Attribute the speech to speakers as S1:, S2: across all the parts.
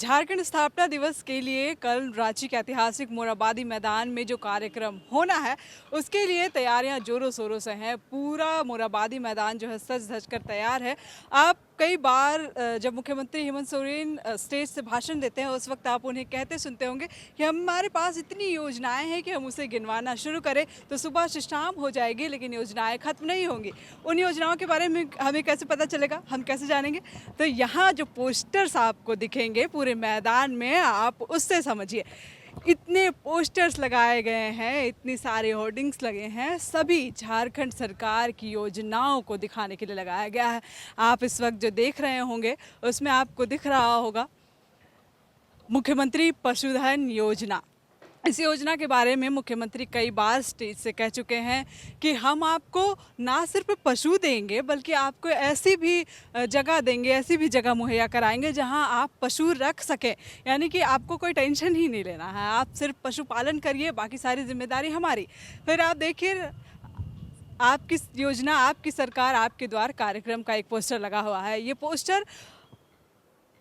S1: झारखंड स्थापना दिवस के लिए कल रांची के ऐतिहासिक मोरहाबादी मैदान में जो कार्यक्रम होना है उसके लिए तैयारियां जोरों शोरों से हैं। पूरा मोरहाबादी मैदान जो है सज धज कर तैयार है। आप कई बार जब मुख्यमंत्री हेमंत सोरेन स्टेज से भाषण देते हैं उस वक्त आप उन्हें कहते सुनते होंगे कि हमारे पास इतनी योजनाएं हैं कि हम उसे गिनवाना शुरू करें तो सुबह से शाम हो जाएगी, लेकिन योजनाएं खत्म नहीं होंगी। उन योजनाओं के बारे में हमें कैसे पता चलेगा, हम कैसे जानेंगे? तो यहाँ जो पोस्टर्स आपको दिखेंगे पूरे मैदान में, आप उससे समझिए। इतने पोस्टर्स लगाए गए हैं, इतनी सारे होर्डिंग्स लगे हैं, सभी झारखंड सरकार की योजनाओं को दिखाने के लिए लगाया गया है। आप इस वक्त जो देख रहे होंगे उसमें आपको दिख रहा होगा मुख्यमंत्री पशुधन योजना। इस योजना के बारे में मुख्यमंत्री कई बार स्टेज से कह चुके हैं कि हम आपको ना सिर्फ पशु देंगे बल्कि आपको ऐसी भी जगह देंगे, ऐसी भी जगह मुहैया कराएंगे जहां आप पशु रख सकें। यानी कि आपको कोई टेंशन ही नहीं लेना है, आप सिर्फ पशुपालन करिए, बाकी सारी जिम्मेदारी हमारी। फिर आप देखिए, आपकी योजना, आपकी सरकार, आपके द्वार कार्यक्रम का एक पोस्टर लगा हुआ है। ये पोस्टर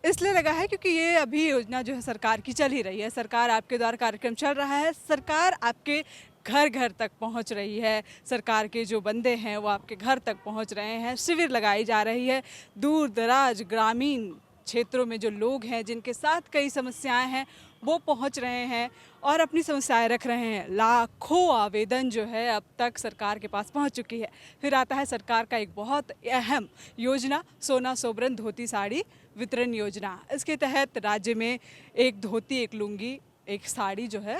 S1: इसलिए लगा है क्योंकि ये अभी योजना जो है सरकार की चल ही रही है। सरकार आपके द्वारा कार्यक्रम चल रहा है, सरकार आपके घर घर तक पहुंच रही है। सरकार के जो बंदे हैं वो आपके घर तक पहुंच रहे हैं। शिविर लगाई जा रही है। दूर दराज ग्रामीण क्षेत्रों में जो लोग हैं जिनके साथ कई समस्याएं हैं वो पहुंच रहे हैं और अपनी समस्याएं रख रहे हैं। लाखों आवेदन जो है अब तक सरकार के पास पहुंच चुकी है। फिर आता है सरकार का एक बहुत अहम योजना, सोना सोबरन धोती साड़ी वितरण योजना। इसके तहत राज्य में एक धोती, एक लुंगी, एक साड़ी जो है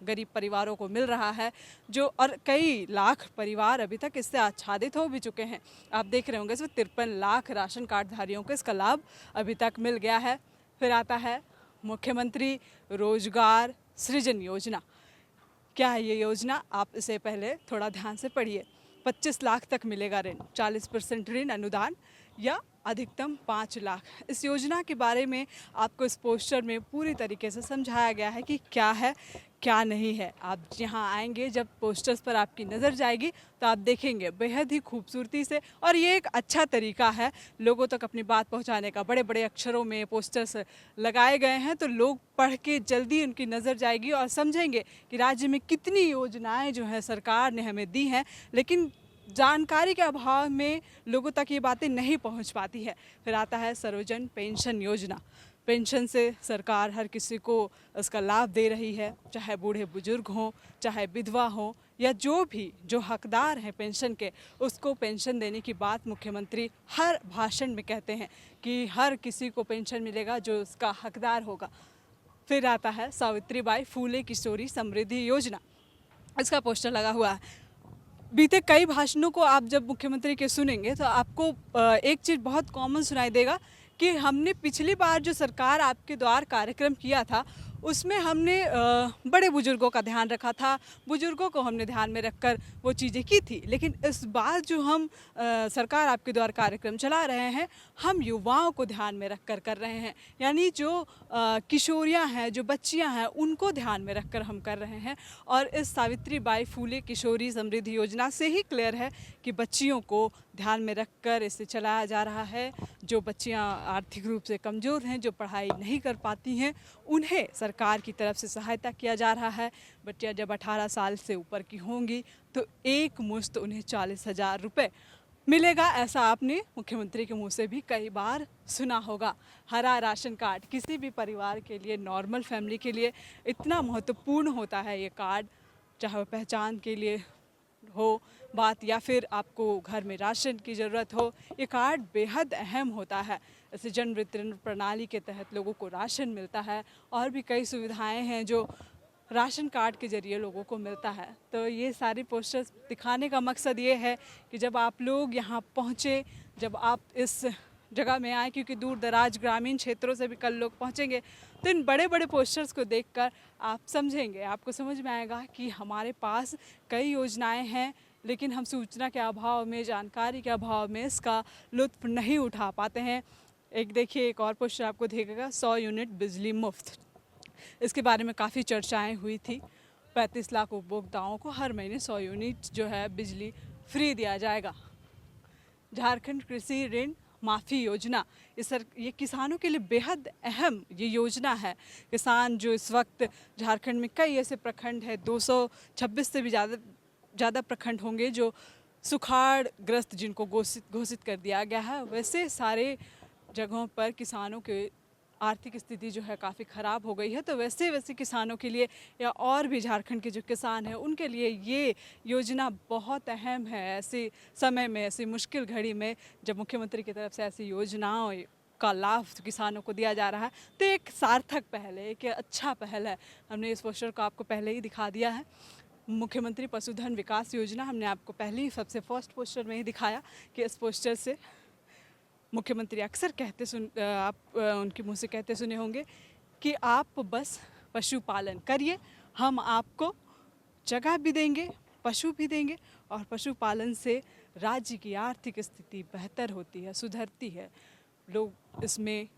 S1: गरीब परिवारों को मिल रहा है, जो और कई लाख परिवार अभी तक इससे आच्छादित हो भी चुके हैं। आप देख रहे होंगे इसमें 53 लाख राशन कार्ड धारियों को इसका लाभ अभी तक मिल गया है। फिर आता है मुख्यमंत्री रोजगार सृजन योजना। क्या है ये योजना? आप इसे पहले थोड़ा ध्यान से पढ़िए। 25 लाख तक मिलेगा ऋण, 40% ऋण अनुदान या अधिकतम 5 लाख। इस योजना के बारे में आपको इस पोस्टर में पूरी तरीके से समझाया गया है कि क्या है क्या नहीं है। आप यहाँ आएंगे, जब पोस्टर्स पर आपकी नज़र जाएगी तो आप देखेंगे बेहद ही खूबसूरती से, और ये एक अच्छा तरीका है लोगों तक अपनी बात पहुँचाने का। बड़े बड़े अक्षरों में पोस्टर्स लगाए गए हैं तो लोग पढ़ के जल्दी उनकी नज़र जाएगी और समझेंगे कि राज्य में कितनी योजनाएं जो है सरकार ने हमें दी हैं, लेकिन जानकारी के अभाव में लोगों तक ये बातें नहीं पहुंच पाती है। फिर आता है सर्वजन पेंशन योजना। पेंशन से सरकार हर किसी को इसका लाभ दे रही है, चाहे बूढ़े बुजुर्ग हों, चाहे विधवा हों, या जो हकदार हैं पेंशन के, उसको पेंशन देने की बात मुख्यमंत्री हर भाषण में कहते हैं कि हर किसी को पेंशन मिलेगा जो उसका हकदार होगा। फिर आता है सावित्रीबाई फूले किशोरी समृद्धि योजना। इसका पोस्टर लगा हुआ है। बीते कई भाषणों को आप जब मुख्यमंत्री के सुनेंगे तो आपको एक चीज़ बहुत कॉमन सुनाई देगा कि हमने पिछली बार जो सरकार आपके द्वार कार्यक्रम किया था उसमें हमने बड़े बुजुर्गों का ध्यान रखा था, बुजुर्गों को हमने ध्यान में रखकर वो चीज़ें की थी। लेकिन इस बार जो हम सरकार आपके द्वारा कार्यक्रम चला रहे हैं, हम युवाओं को ध्यान में रखकर कर रहे हैं। यानी जो किशोरियां हैं, जो बच्चियां हैं, उनको ध्यान में रखकर हम कर रहे हैं। और इस सावित्रीबाई फूले किशोरी समृद्धि योजना से ही क्लियर है कि बच्चियों को ध्यान में रखकर इसे चलाया जा रहा है। जो बच्चियां आर्थिक रूप से कमज़ोर हैं, जो पढ़ाई नहीं कर पाती हैं, उन्हें सरकार की तरफ से सहायता किया जा रहा है। बच्चियां जब 18 साल से ऊपर की होंगी तो एक मुश्त उन्हें 40,000 रुपये मिलेगा। ऐसा आपने मुख्यमंत्री के मुंह से भी कई बार सुना होगा। हरा राशन कार्ड किसी भी परिवार के लिए, नॉर्मल फैमिली के लिए इतना महत्वपूर्ण होता है ये कार्ड, चाहे वो पहचान के लिए हो बात या फिर आपको घर में राशन की ज़रूरत हो, ये कार्ड बेहद अहम होता है। ऐसे जन वितरण प्रणाली के तहत लोगों को राशन मिलता है और भी कई सुविधाएं हैं जो राशन कार्ड के ज़रिए लोगों को मिलता है। तो ये सारी पोस्टर्स दिखाने का मकसद ये है कि जब आप लोग यहाँ पहुँचे, जब आप इस जगह में आए, क्योंकि दूर दराज ग्रामीण क्षेत्रों से भी कल लोग पहुँचेंगे, तो इन बड़े बड़े पोस्टर्स को देखकर आप समझेंगे, आपको समझ में आएगा कि हमारे पास कई योजनाएं हैं, लेकिन हम सूचना के अभाव में, जानकारी के अभाव में इसका लुत्फ़ नहीं उठा पाते हैं। एक देखिए, एक और पोस्टर आपको दिखेगा, 100 यूनिट बिजली मुफ्त। इसके बारे में काफ़ी चर्चाएं हुई थी। 35 लाख उपभोक्ताओं को हर महीने 100 यूनिट जो है बिजली फ्री दिया जाएगा। झारखंड कृषि ऋण माफ़ी योजना, ये किसानों के लिए बेहद अहम ये योजना है। किसान जो इस वक्त झारखंड में कई ऐसे प्रखंड है, 226 से भी ज़्यादा प्रखंड होंगे जो सुखाड़ग्रस्त, जिनको घोषित कर दिया गया है। वैसे सारे जगहों पर किसानों के आर्थिक स्थिति जो है काफ़ी ख़राब हो गई है। तो वैसे किसानों के लिए या और भी झारखंड के जो किसान हैं उनके लिए ये योजना बहुत अहम है। ऐसे समय में, ऐसी मुश्किल घड़ी में जब मुख्यमंत्री की तरफ से ऐसी योजनाओं का लाभ किसानों को दिया जा रहा है तो एक सार्थक पहल है, एक अच्छा पहल है। हमने इस पोस्टर को आपको पहले ही दिखा दिया है। मुख्यमंत्री पशुधन विकास योजना हमने आपको पहले ही सबसे फर्स्ट पोस्टर में ही दिखाया कि इस पोस्टर से मुख्यमंत्री अक्सर आप उनके मुंह से कहते सुने होंगे कि आप बस पशुपालन करिए, हम आपको जगह भी देंगे, पशु भी देंगे और पशुपालन से राज्य की आर्थिक स्थिति बेहतर होती है, सुधरती है। लोग इसमें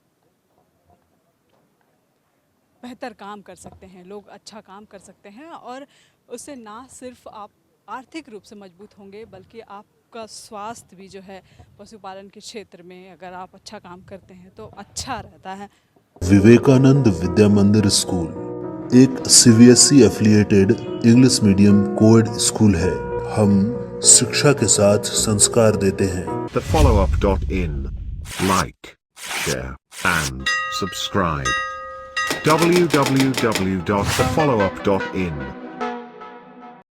S1: बेहतर काम कर सकते हैं, लोग अच्छा काम कर सकते हैं और उससे ना सिर्फ आप आर्थिक रूप से मजबूत होंगे बल्कि आपका स्वास्थ्य भी जो है पशुपालन के क्षेत्र में अगर आप अच्छा काम करते हैं तो अच्छा रहता है।
S2: विवेकानंद विद्या मंदिर स्कूल एक CBSE affiliated English medium coed school है। हम शिक्षा के साथ संस्कार देते हैं।
S3: thefollowup.in. Like, share and subscribe. www.thefollowup.in